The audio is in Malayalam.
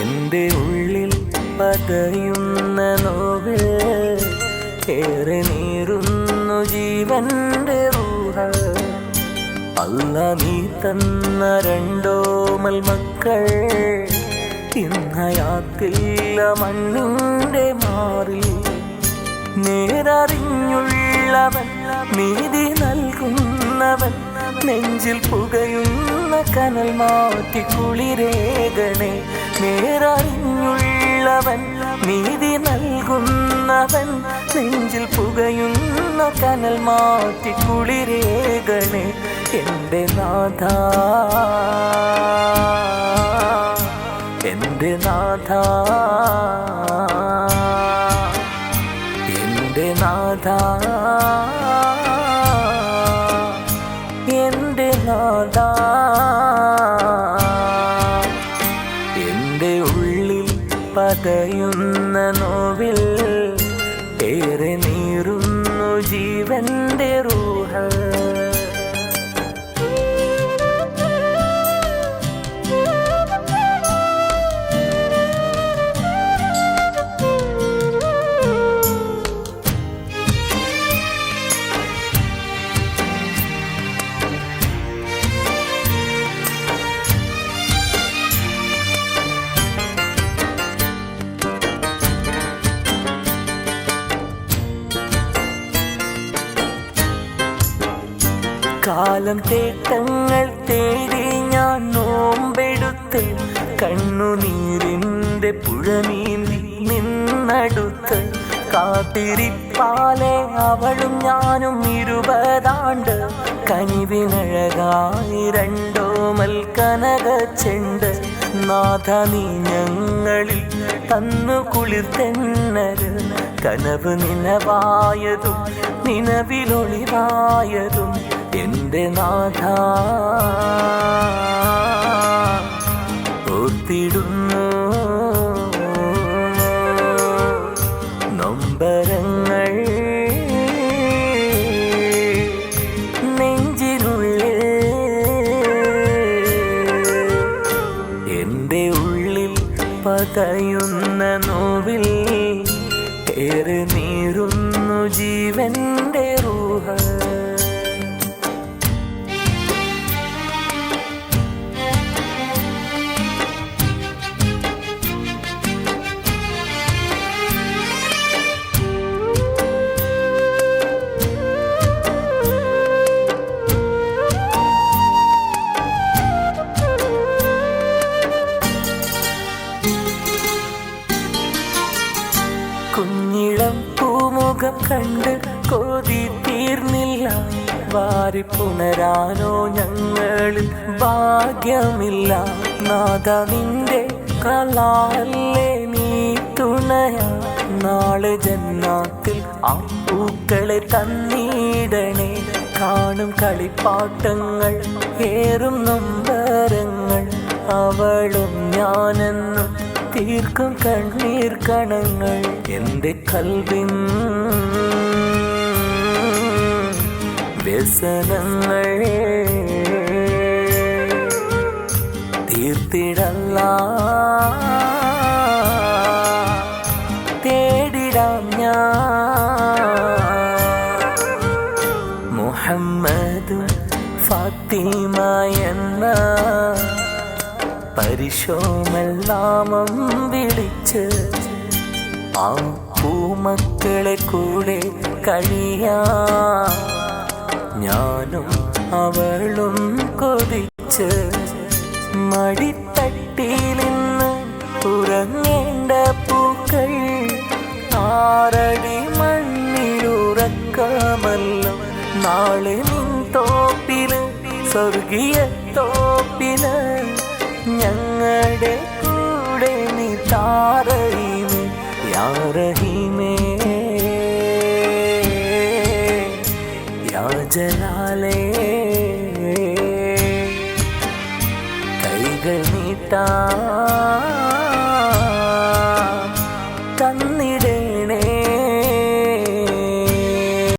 എൻ്റെ ഉള്ളിൽ പതയുന്ന നോവിൽ ഏറെ നീറുന്നു ജീവന്റെ റൂഹ. അല്ല നീ തന്ന രണ്ടോമൽ മക്കൾ ഇന്നയാത്തില്ല മണ്ണിൻ്റെ മാറിൽ. നേരറിഞ്ഞുള്ളവൻ നീതി നൽകുന്നവൻ നെഞ്ചിൽ പുകയുന്ന കനൽ മാറ്റി കുളിരേകണേ. നേരറിഞ്ഞുള്ളവൻ നീതി നൽകുന്നവൻ നെഞ്ചിൽ പുകയുന്ന കനൽ മാറ്റി കുളിരേകണേ. എൻ്റെ നാഥ, എൻ്റെ നാഥ, എൻ്റെ നാഥ, എൻ്റെ നാഥ. എൻ്റെ ഉള്ളിൽ പതയുന്ന നോവിൽ ഏറെ നീറുന്നു ജീവന്റെ റൂഹ. കാലം തേട്ടങ്ങൾ തേടി ഞാൻ നോമ്പെടുത്ത് കണ്ണുനീരിൻ്റെ പുഴ നീന്തി നിന്നടുത്ത്. കാത്തിരിപ്പാലെ അവളും ഞാനും 20 ആണ്ട് കനിവിനഴകായി രണ്ടോമൽ കനകച്ചെണ്ട്. നാഥ നീ ഞങ്ങളിൽ തന്നു കുളിർത്തെണ്ണര് കനവ് നിനവായതും നിലവിലൊളിവായതും. എൻ്റെ നാഥ ഓർത്തിടുന്നു നൊമ്പരങ്ങൾ നെഞ്ചിനുള്ളിൽ. എൻ്റെ ഉള്ളിൽ പതയുന്ന നോവിൽ ഏറെ നീറുന്നു ജീവന്റെ റൂഹ. കുഞ്ഞിളം പൂമുഖം കണ്ട് കൊതി തീർന്നില്ല. വാരി പുണരാനോ ഞങ്ങളിൽ ഭാഗ്യമില്ല. നാഥ നിന്റെ കലാലേ നീ തുണയാ. നാളെ ജന്നാത്തിൽ ആ പൂക്കളെ തന്നിടണേ. കാണും കളിപ്പാട്ടങ്ങൾ ഏറും നൊമ്പരങ്ങൾ അവളും ഞാനെന്നും തീർക്കും കണ്ണീർ കണങ്ങൾ. എൻ്റെ കൽവിൻ വ്യസനങ്ങൾ തീർത്തിടല്ല തേടിടാം ഞാൻ. മുഹമ്മദ് ഫാത്തിമ എന്ന പരിശോമൽ നാമം വിളിച്ച് ആ പൂമക്കളെ കൂടെ കഴിയാ. ഞാനും അവളും കൊതിച്ച് മടിത്തട്ടിലിന്ന് ഉറങ്ങേണ്ട പൂക്കൾ 6 അടി മണ്ണിലുറക്കാമല്ലോ. നാളെ നിൻ തോപ്പില് സ്വർഗീയ തോപ്പില് ഞങ്ങളുടെ കൂടെ നീ താറഹീമേ യാ റഹീമേ യാ ജലാലേ. കൈകൾ നീട്ടാ